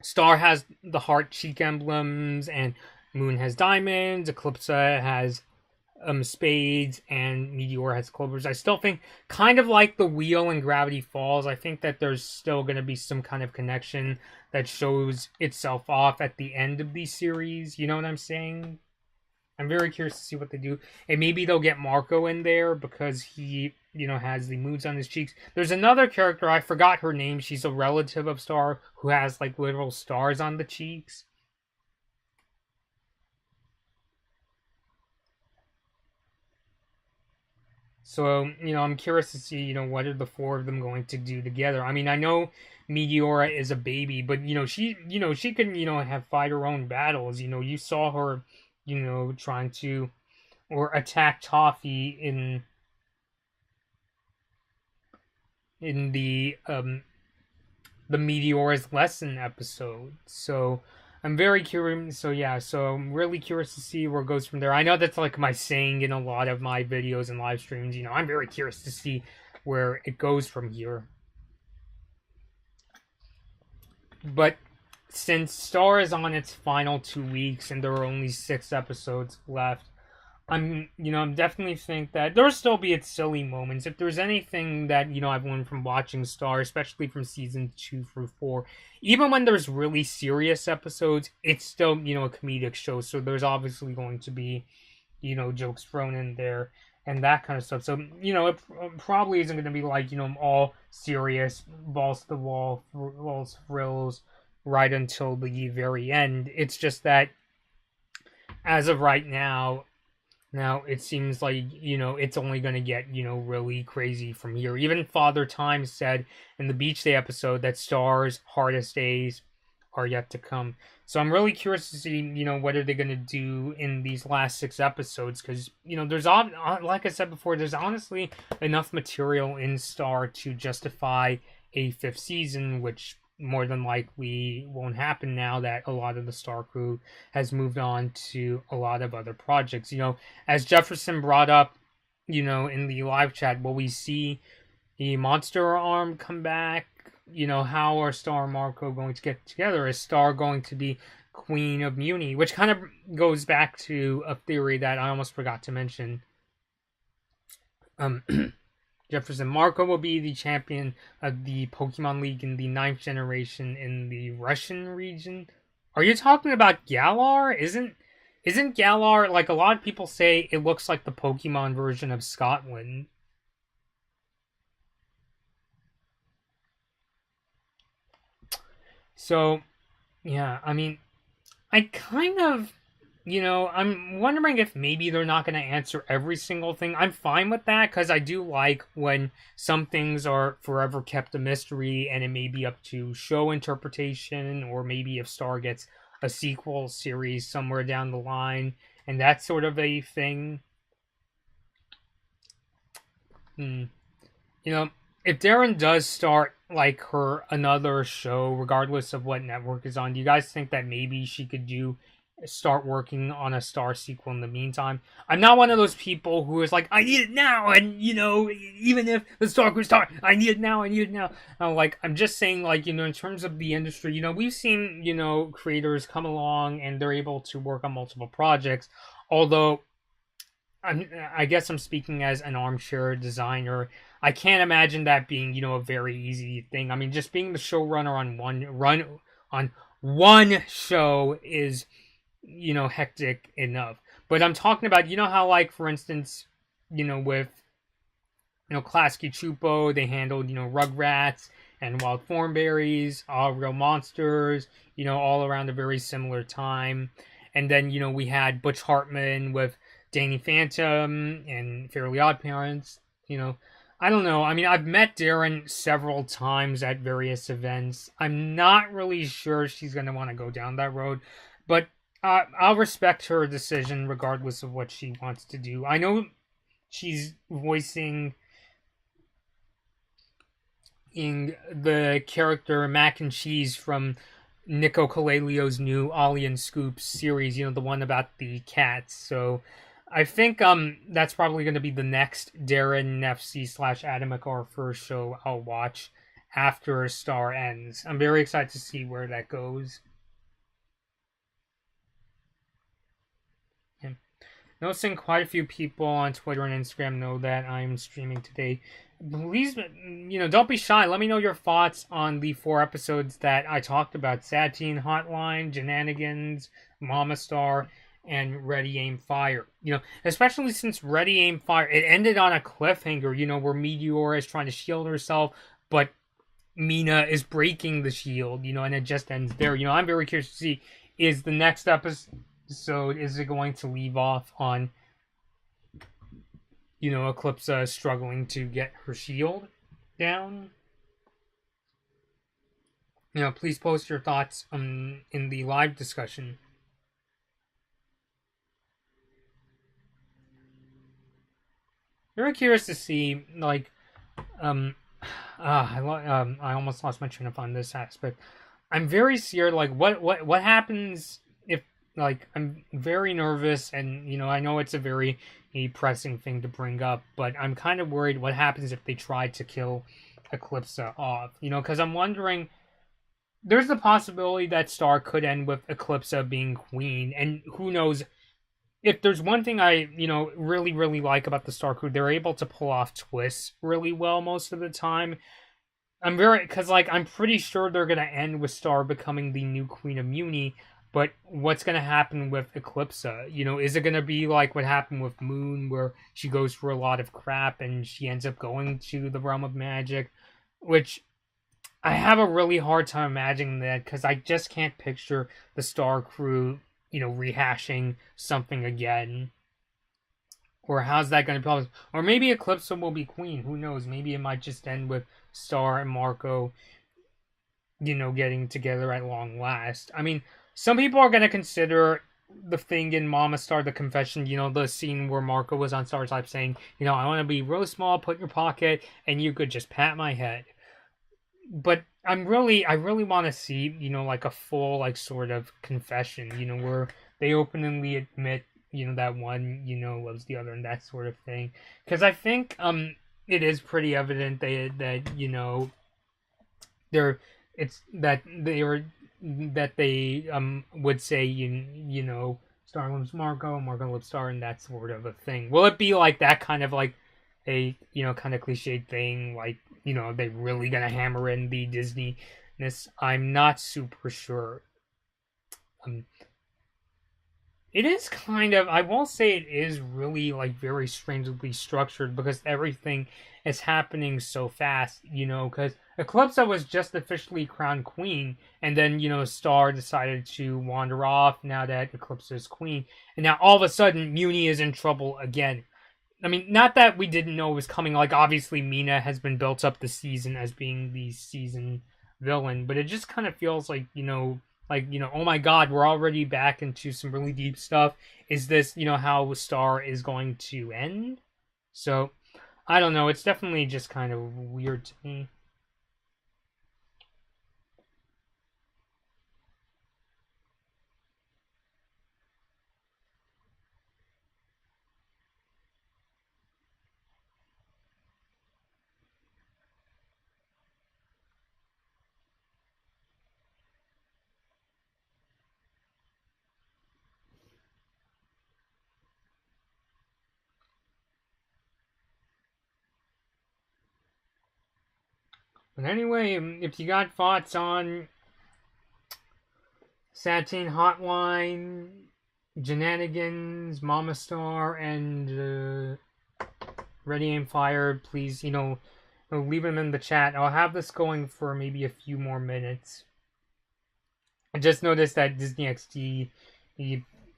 Star has the heart cheek emblems, and Moon has diamonds, Eclipsa has spades, and Meteor has clovers. I still think, kind of like the wheel in Gravity Falls, I think that there's still going to be some kind of connection that shows itself off at the end of these series. You know what I'm saying? I'm very curious to see what they do. And maybe they'll get Marco in there because he, has the moons on his cheeks. There's another character, I forgot her name. She's a relative of Star who has, like, literal stars on the cheeks. So, I'm curious to see, what are the four of them going to do together. I mean, I know Meteora is a baby, but, she can, have fight her own battles. You saw her, trying to, or attack Toffee in the Meteora's lesson episode. So, I'm very curious. So yeah, so I'm really curious to see where it goes from there. I know that's like my saying in a lot of my videos and live streams. You know, I'm very curious to see where it goes from here. But since Star is on its final 2 weeks and there are only 6 episodes left, I'm definitely think that there'll still be its silly moments. If there's anything that, I've learned from watching Star, especially from season 2 through 4, even when there's really serious episodes, it's still, a comedic show. So there's obviously going to be, jokes thrown in there and that kind of stuff. So, it probably isn't going to be like, all serious, balls to the wall, balls thrills right until the very end. It's just that as of right now, it seems like, it's only going to get, really crazy from here. Even Father Time said in the Beach Day episode that Star's hardest days are yet to come. So I'm really curious to see, what are they going to do in these last 6 episodes, because, there's, like I said before, there's honestly enough material in Star to justify a 5th season, which more than likely won't happen now that a lot of the Star crew has moved on to a lot of other projects. As Jefferson brought up, in the live chat, will we see the Monster Arm come back? How are Star and Marco going to get together? Is Star going to be Queen of Muni? Which kind of goes back to a theory that I almost forgot to mention. Jefferson, Marco will be the champion of the Pokemon League in the 9th generation in the Russian region. Are you talking about Galar? Isn't Galar, like a lot of people say, it looks like the Pokemon version of Scotland? So, yeah, I mean, I kind of, I'm wondering if maybe they're not going to answer every single thing. I'm fine with that, because I do like when some things are forever kept a mystery, and it may be up to show interpretation, or maybe if Star gets a sequel series somewhere down the line, and that sort of a thing. If Darren does start like another show, regardless of what network is on, do you guys think that maybe she could start working on a Star sequel in the meantime? I'm not one of those people who is like, I need it now, and even if the Star Crew start, I need it now. I'm just saying, like, in terms of the industry, we've seen creators come along and they're able to work on multiple projects. Although I guess I'm speaking as an armchair designer. I can't imagine that being, a very easy thing. I mean, just being the showrunner on one show is, hectic enough. But I'm talking about, how, like, for instance, with, Klasky Chupo, they handled, Rugrats and Wild Thornberries, All Real Monsters, all around a very similar time. And then, we had Butch Hartman with Danny Phantom and Fairly Odd Parents. I don't know. I mean, I've met Darren several times at various events. I'm not really sure she's going to want to go down that road, but I'll respect her decision regardless of what she wants to do. I know she's voicing in the character Mac and Cheese from Nico Calelio's new Ollie and Scoops series, the one about the cats. So I think that's probably going to be the next Darren FC / Adam McArthur show I'll watch after Star ends. I'm very excited to see where that goes. Yeah. Noticing quite a few people on Twitter and Instagram know that I'm streaming today. Please, don't be shy. Let me know your thoughts on the 4 episodes that I talked about. Sad Teen Hotline, Jannanigans, Mama Star, and Ready Aim Fire. Especially since Ready Aim Fire, it ended on a cliffhanger, where Meteor is trying to shield herself, but Mina is breaking the shield, and it just ends there. I'm very curious to see, is the next episode, is it going to leave off on, Eclipsa struggling to get her shield down? Please post your thoughts in the live discussion. Very curious to see, like, I almost lost my train of thought on this aspect. I'm very scared. Like, what happens if, like, I'm very nervous, and I know it's a pressing thing to bring up, but I'm kind of worried what happens if they try to kill Eclipsa off. Because I'm wondering, there's the possibility that Star could end with Eclipsa being queen, and who knows. If there's one thing I, really, really like about the Star Crew, they're able to pull off twists really well most of the time. Because, like, I'm pretty sure they're going to end with Star becoming the new Queen of Muni, but what's going to happen with Eclipsa? Is it going to be like what happened with Moon, where she goes through a lot of crap and she ends up going to the realm of magic? Which, I have a really hard time imagining that, because I just can't picture the Star Crew, rehashing something again. Or how's that going to be? Or maybe Eclipsa will be queen. Who knows? Maybe it might just end with Star and Marco, getting together at long last. I mean, some people are going to consider the thing in Mama Star, the confession, the scene where Marco was on Star's Life saying, I want to be real small, put in your pocket, and you could just pat my head. But I really want to see, like a full, like, sort of confession, where they openly admit, that one, loves the other and that sort of thing. Because I think, it is pretty evident that they would say, Star loves Marco, Marco loves Star, and that sort of a thing. Will it be like that kind of like a kind of cliched thing, like, they really gonna hammer in the Disney-ness? I'm not super sure. It is kind of, I will say it is really, like, very strangely structured, because everything is happening so fast, because Eclipsa was just officially crowned queen, and then, Star decided to wander off now that Eclipsa is queen, and now all of a sudden, Muni is in trouble again. I mean, not that we didn't know it was coming, like, obviously Mina has been built up this season as being the season villain, but it just kind of feels like, oh my god, we're already back into some really deep stuff. Is this, how Star is going to end? So, I don't know, it's definitely just kind of weird to me. But anyway, if you got thoughts on Sad Teen Hotline, Jannanigans, Mama Star, and Ready Aim Fire, please, leave them in the chat. I'll have this going for maybe a few more minutes. I just noticed that Disney XD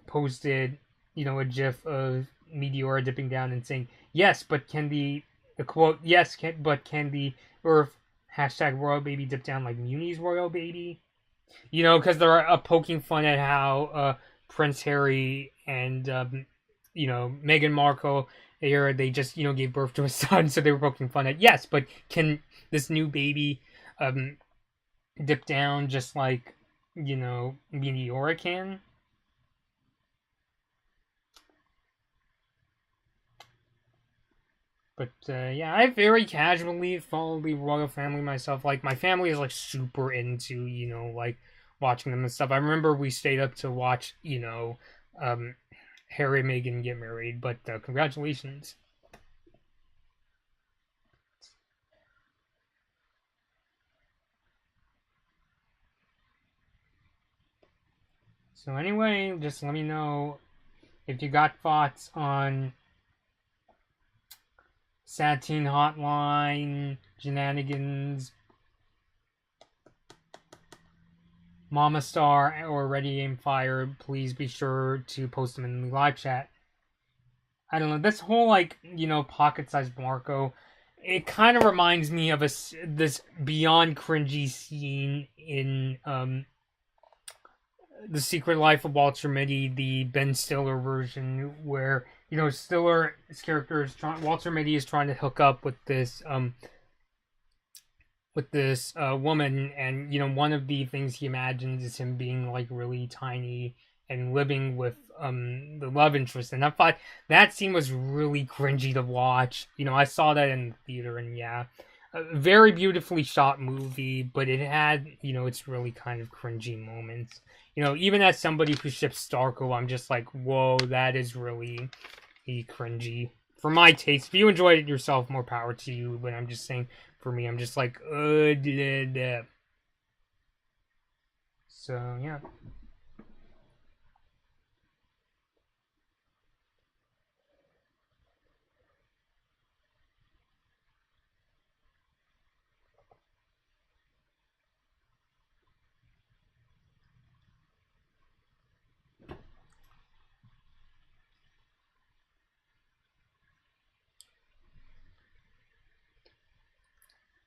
posted, a gif of Meteora dipping down and saying, yes, but can the quote, yes, but can the Earth hashtag royal baby dip down like Muni's royal baby? Because they're poking fun at how Prince Harry and, Meghan Markle, they just, gave birth to a son, so they were poking fun at, yes, but can this new baby dip down just like, Meteora can? But, yeah, I very casually follow the royal family myself. Like, my family is, like, super into, like, watching them and stuff. I remember we stayed up to watch, Harry and Meghan get married, but, congratulations. So anyway, just let me know if you got thoughts on Sad Teen Hotline, Jannanigans, Mama Star, or Ready Aim Fire. Please be sure to post them in the live chat. I don't know, this whole, like, pocket-sized Marco, it kind of reminds me of this beyond cringy scene in The Secret Life of Walter Mitty, the Ben Stiller version, where, Stiller's character is Walter Mitty is trying to hook up with this with this woman, and one of the things he imagines is him being like really tiny and living with the love interest. And I thought that scene was really cringy to watch. I saw that in the theater, and yeah, a very beautifully shot movie, but it had its really kind of cringy moments. Even as somebody who ships Starco, I'm just like, whoa, that is really cringy for my taste. If you enjoyed it yourself, more power to you. But I'm just saying, for me, I'm just like, blah, blah. So yeah.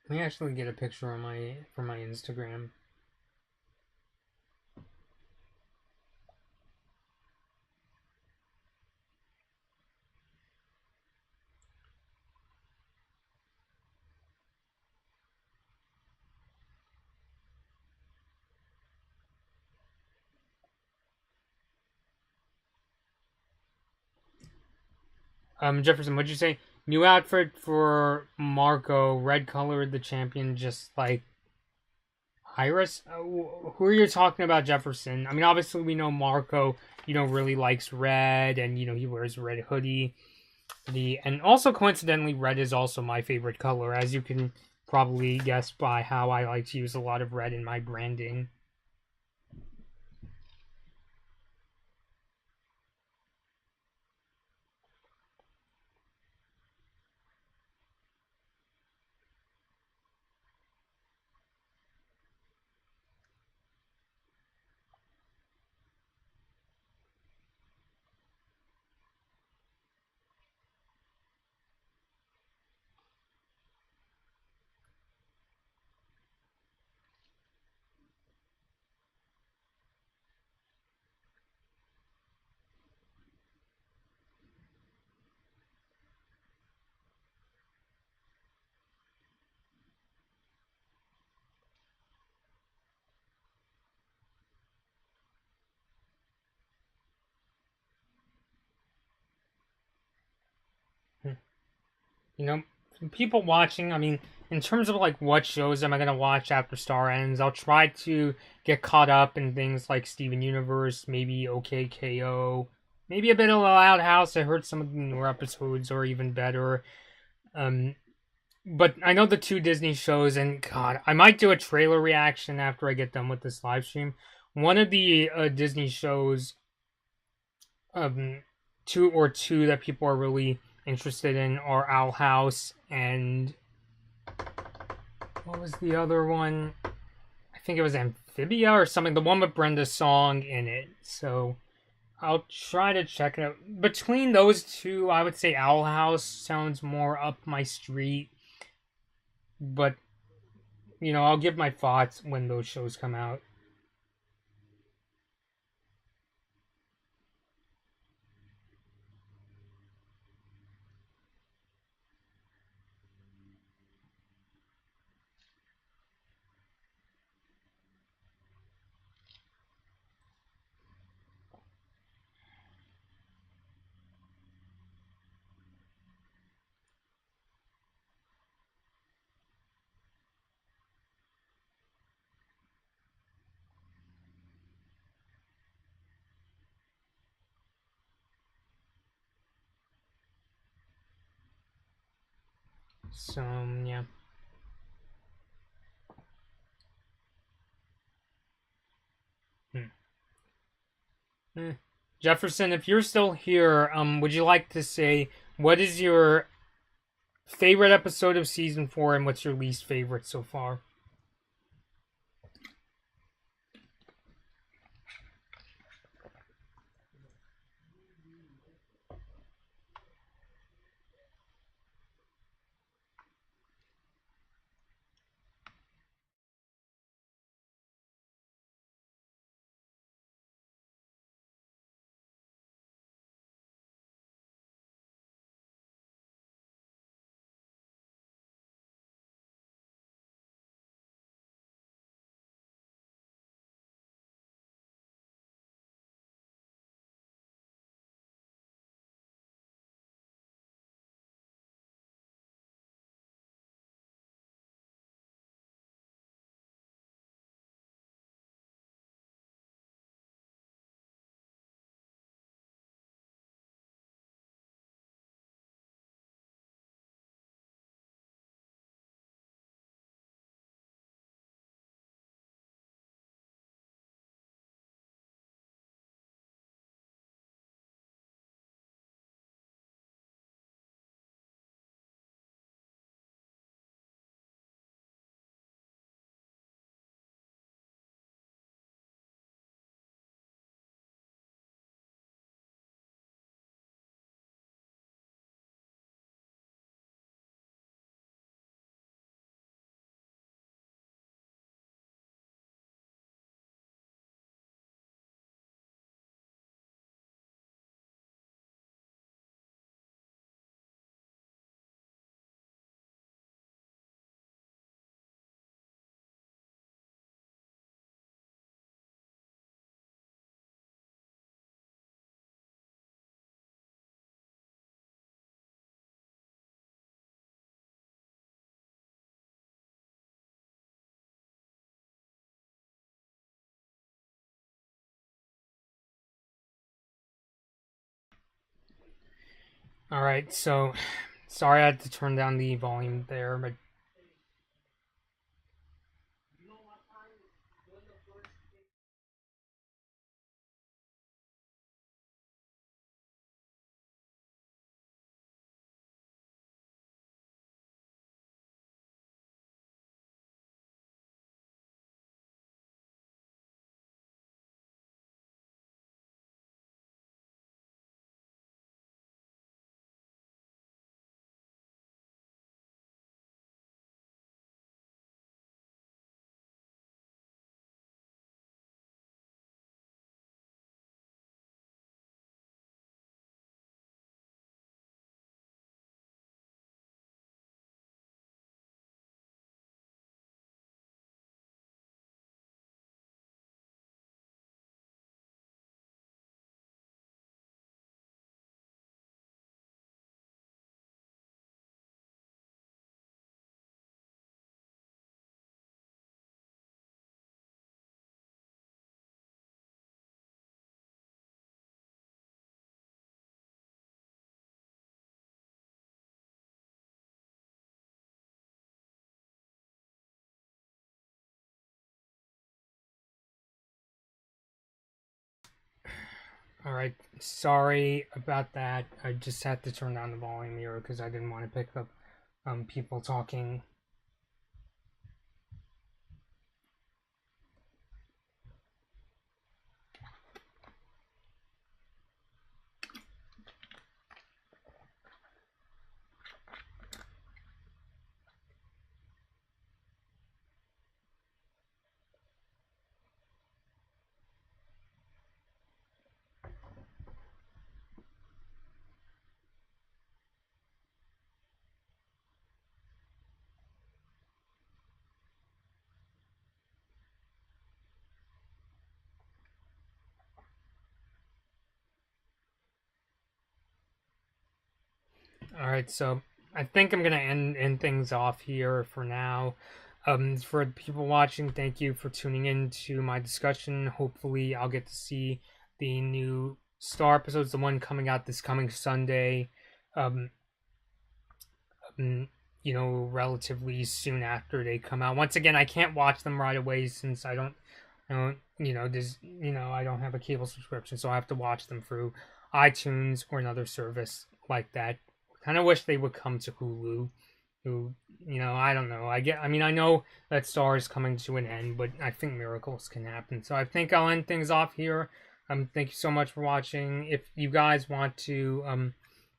Let me actually get a picture on my from my Instagram. Jefferson, what'd you say? New outfit for Marco, red color, the champion, just like Iris. Who are you talking about, Jefferson? I mean, obviously we know Marco, really likes red, and he wears a red hoodie. And also coincidentally, red is also my favorite color, as you can probably guess by how I like to use a lot of red in my branding. you know, People watching, I mean, in terms of like what shows am I gonna watch after Star ends, I'll try to get caught up in things like Steven Universe, maybe OKKO, maybe a bit of Loud House. I heard some of the newer episodes are even better. Um, but I know the two Disney shows, and God, I might do a trailer reaction after I get done with this live stream. One of the Disney shows, um, two that people are really interested in are Owl House and what was the other one? I think it was Amphibia or something. The one with Brenda's song in it. So I'll try to check it out. Between those two, I would say Owl House sounds more up my street. But I'll give my thoughts when those shows come out. So yeah. Hmm. Eh. Jefferson, if you're still here, would you like to say what is your favorite episode of season 4 and what's your least favorite so far? Alright, so sorry I had to turn down the volume there, but alright, sorry about that. I just had to turn down the volume here because I didn't want to pick up people talking. Alright, so I think I'm gonna end things off here for now. For the people watching, thank you for tuning in to my discussion. Hopefully, I'll get to see the new Star episodes, the one coming out this coming Sunday. Um, relatively soon after they come out. Once again, I can't watch them right away since I don't, I don't have a cable subscription, so I have to watch them through iTunes or another service like that. Kind of wish they would come to Hulu. Who, I don't know. I know that Star is coming to an end, but I think miracles can happen. So I think I'll end things off here. Thank you so much for watching. If you guys want to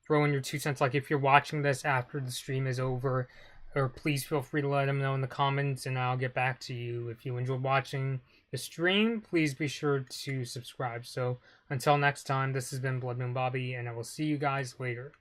throw in your 2 cents, like if you're watching this after the stream is over, or please feel free to let them know in the comments and I'll get back to you. If you enjoyed watching the stream, please be sure to subscribe. So until next time, this has been Blood Moon Bobby, and I will see you guys later.